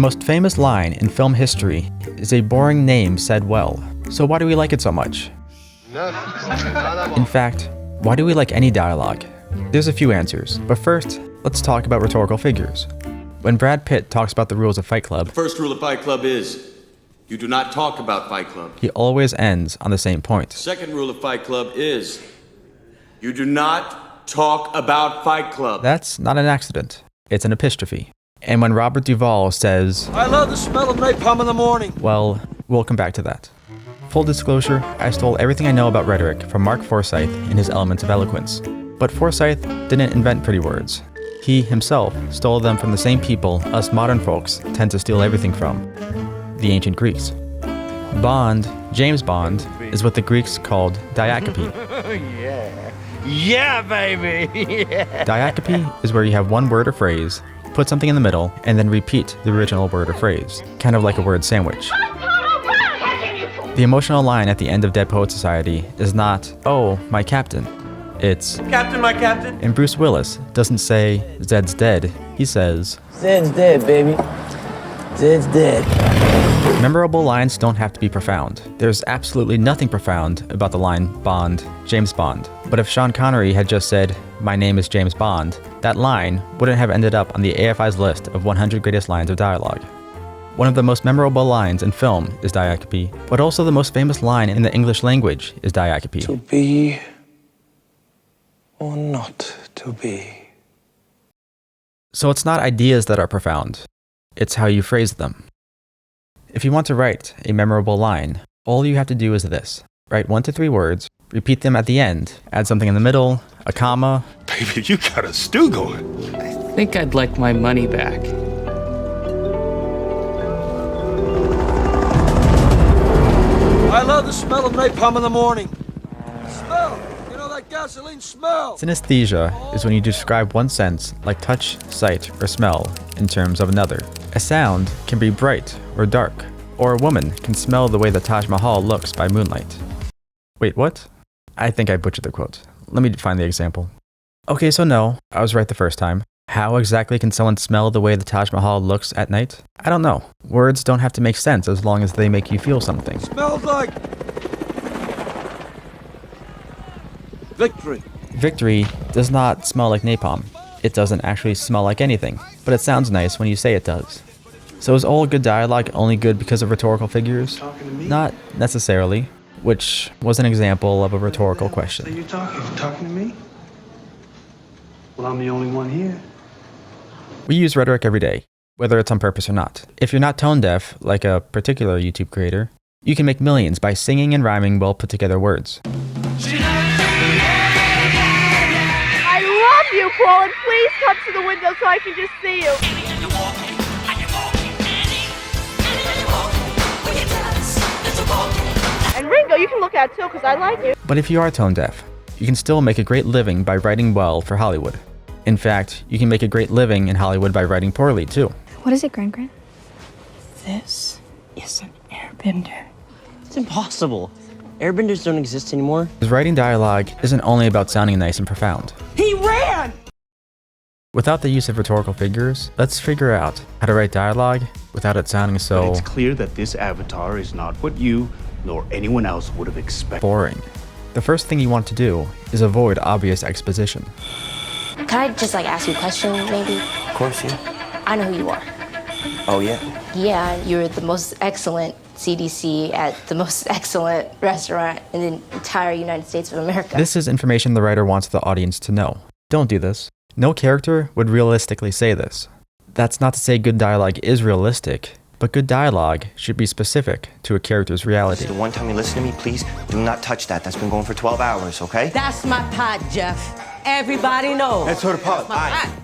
The most famous line in film history is a boring name said well. So why do we like it so much? In fact, why do we like any dialogue? There's a few answers, but first, let's talk about rhetorical figures. When Brad Pitt talks about the rules of Fight Club, the first rule of Fight Club is, you do not talk about Fight Club. He always ends on the same point. Second rule of Fight Club is, you do not talk about Fight Club. That's not an accident. It's an epistrophe. And when Robert Duvall says, I love the smell of napalm in the morning. Well, we'll come back to that. Full disclosure, I stole everything I know about rhetoric from Mark Forsyth in his Elements of Eloquence. But Forsyth didn't invent pretty words. He himself stole them from the same people us modern folks tend to steal everything from, the ancient Greeks. Bond, James Bond, is what the Greeks called diacope. Yeah, baby. Yeah. Diacope is where you have one word or phrase, put something in the middle, and then repeat the original word or phrase, kind of like a word sandwich. The emotional line at the end of Dead Poet Society is not, oh, my captain. It's, Captain, my captain. and Bruce Willis doesn't say, Zed's dead. He says, Zed's dead, baby. Zed's dead. Memorable lines don't have to be profound. There's absolutely nothing profound about the line, Bond, James Bond. But if Sean Connery had just said, my name is James Bond, that line wouldn't have ended up on the AFI's list of 100 greatest lines of dialogue. One of the most memorable lines in film is diacope, but also the most famous line in the English language is diacope. To be or not to be. So it's not ideas that are profound, it's how you phrase them. If you want to write a memorable line, all you have to do is this. Write 1 to 3 words, repeat them at the end, add something in the middle, a comma. Baby, you got a stew going. I think I'd like my money back. I love the smell of napalm in the morning. Smell. You know that gasoline smell. Synesthesia is when you describe one sense, like touch, sight, or smell, in terms of another. A sound can be bright or dark, or a woman can smell the way the Taj Mahal looks by moonlight. Wait, what? I think I butchered the quote. Let me find the example. Okay, so no, I was right the first time. How exactly can someone smell the way the Taj Mahal looks at night? I don't know. Words don't have to make sense as long as they make you feel something. Smells like victory. Victory does not smell like napalm. It doesn't actually smell like anything, but it sounds nice when you say it does. So is all good dialogue only good because of rhetorical figures? Not necessarily, which was an example of a rhetorical question. So you're talking to me? Well, I'm the only one here. We use rhetoric every day, whether it's on purpose or not. If you're not tone deaf, like a particular YouTube creator, you can make millions by singing and rhyming well put together words. I love you, Paul, and please come to the window so I can just see you. And Ringo, you can look at too, because I like you. But if you are tone deaf, you can still make a great living by writing well for Hollywood. In fact, you can make a great living in Hollywood by writing poorly too. What is it, Gran? This is an airbender. It's impossible. Airbenders don't exist anymore. Because writing dialogue isn't only about sounding nice and profound. He ran! Without the use of rhetorical figures, let's figure out how to write dialogue without it sounding But so it's clear that this avatar is not what you nor anyone else would have expected. boring. The first thing you want to do is avoid obvious exposition. Can I just ask you a question, maybe? Of course, yeah. I know who you are. Oh, yeah? Yeah, you're the most excellent CDC at the most excellent restaurant in the entire United States of America. This is information the writer wants the audience to know. Don't do this. No character would realistically say this. That's not to say good dialogue is realistic, but good dialogue should be specific to a character's reality. The one time you listen to me, please do not touch that. That's been going for 12 hours, okay? That's my pot, Jeff. Everybody knows. That's her pot.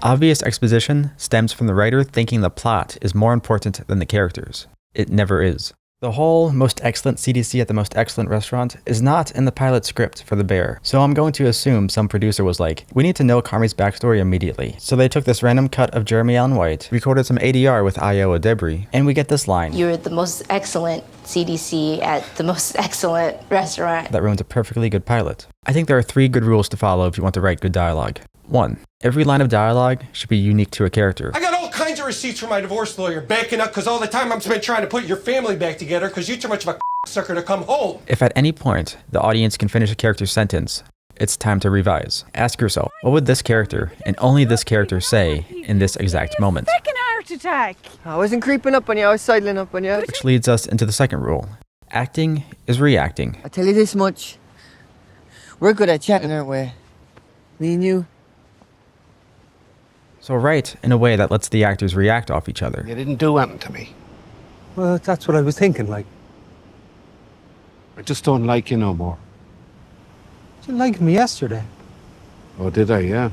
Obvious exposition stems from the writer thinking the plot is more important than the characters. It never is. The whole most excellent CDC at the most excellent restaurant is not in the pilot script for The Bear, so I'm going to assume some producer was like, we need to know Carmi's backstory immediately. So they took this random cut of Jeremy Allen White, recorded some ADR with Iowa Debris, and we get this line. You're the most excellent CDC at the most excellent restaurant. That ruins a perfectly good pilot. I think there are 3 good rules to follow if you want to write good dialogue. 1. Every line of dialogue should be unique to a character. I got all kinds signs of receipts from my divorce lawyer backing up because all the time I'm spent trying to put your family back together because you're too much of a sucker to come home. If at any point the audience can finish a character's sentence, it's time to revise. Ask yourself, what would this character and only this character say in this exact moment? Freaking heart attack. I wasn't creeping up on you, I was sidling up on you. Which leads us into the second rule. Acting is reacting. I tell you this much. We're good at chatting, aren't we? Me and you. So write in a way that lets the actors react off each other. You didn't do anything to me. Well, that's what I was thinking, like. I just don't like you no more. You liked me yesterday. Oh, did I? Yeah.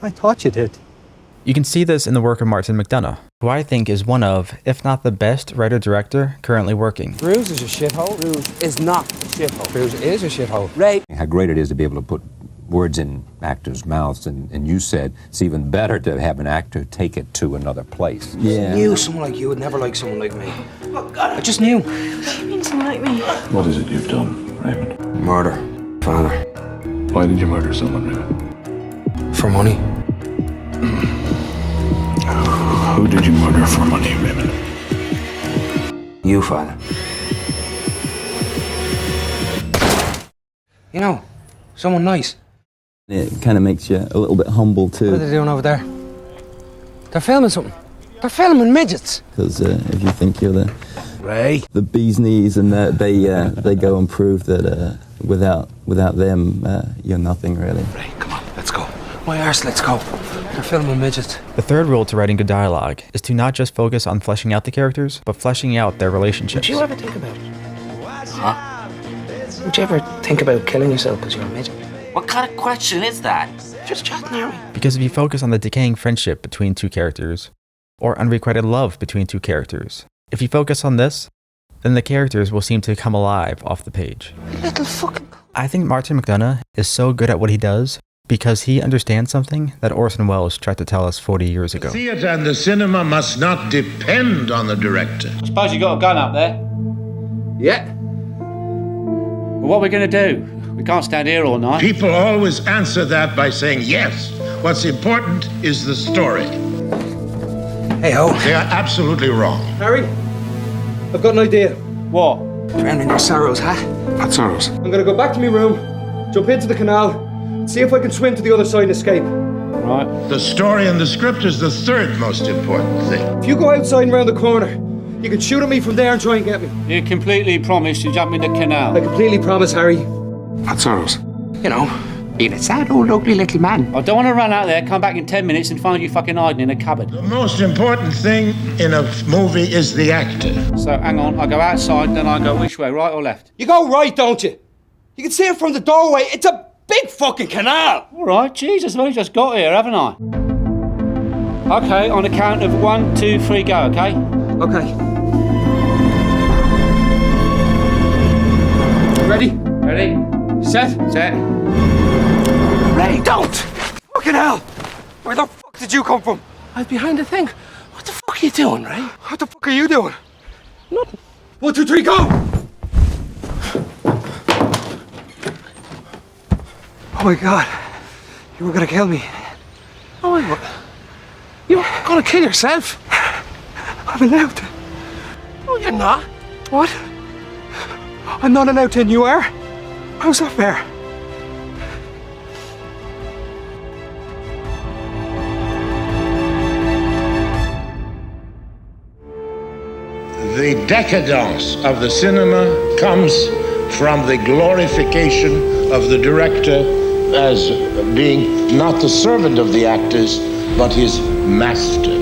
I thought you did. You can see this in the work of Martin McDonagh, who I think is one of, if not the best writer-director currently working. Bruce is a shithole. Bruce is not a shithole. Bruce is a shithole. Ray. How great it is to be able to put words in actors' mouths, and you said it's even better to have an actor take it to another place. Yeah. I knew someone like you would never like someone like me. Oh, God, I just knew. What do you mean someone like me? What is it you've done, Raymond? Murder. Father. Why did you murder someone, Raymond? For money. Who did you murder for money, Raymond? You, Father. You know, someone nice. It kind of makes you a little bit humble too. What are they doing over there? They're filming something. They're filming midgets. Because if you think you're Ray, the bee's knees, and they go and prove that without them you're nothing really. Ray, come on, let's go. My arse, let's go. They're filming midgets. The third rule to writing good dialogue is to not just focus on fleshing out the characters, but fleshing out their relationships. Would you ever think about it? Huh? Would you ever think about killing yourself because you're a midget? What kind of question is that? Just chatting, Harry. Because if you focus on the decaying friendship between two characters, or unrequited love between two characters, if you focus on this, then the characters will seem to come alive off the page. Little fucking... I think Martin McDonagh is so good at what he does because he understands something that Orson Welles tried to tell us 40 years ago. The theatre and the cinema must not depend on the director. I suppose you got a gun up there. Yeah. Well, what are we going to do? We can't stand here all night. People always answer that by saying yes. What's important is the story. Hey-ho. They are absolutely wrong. Harry, I've got an idea. What? Drown in your sorrows, huh? What sorrows? I'm gonna go back to my room, jump into the canal, see if I can swim to the other side and escape. Right. The story and the script is the third most important thing. If you go outside and round the corner, you can shoot at me from there and try and get me. You completely promised to jump in the canal. I completely promise, Harry. What sorrows? You know, being a sad old ugly little man. I don't want to run out there, come back in 10 minutes and find you fucking hiding in a cupboard. The most important thing in a movie is the actor. So, hang on, I go outside, then I go which way, right or left? You go right, don't you? You can see it from the doorway. It's a big fucking canal. All right, Jesus, I've only just got here, haven't I? Okay, on the count of 1, 2, 3, go, okay? Okay. Ready? Ready? Set? Set. Ray, don't! Fucking hell! Where the fuck did you come from? I was behind the thing. What the fuck are you doing, Ray? What the fuck are you doing? Nothing. 1, 2, 3, go! Oh my God. You were gonna kill me. Oh, I was. You were gonna kill yourself? I'm allowed to. No, you're not. What? I'm not allowed to and you are? How's that fair? The decadence of the cinema comes from the glorification of the director as being not the servant of the actors, but his master.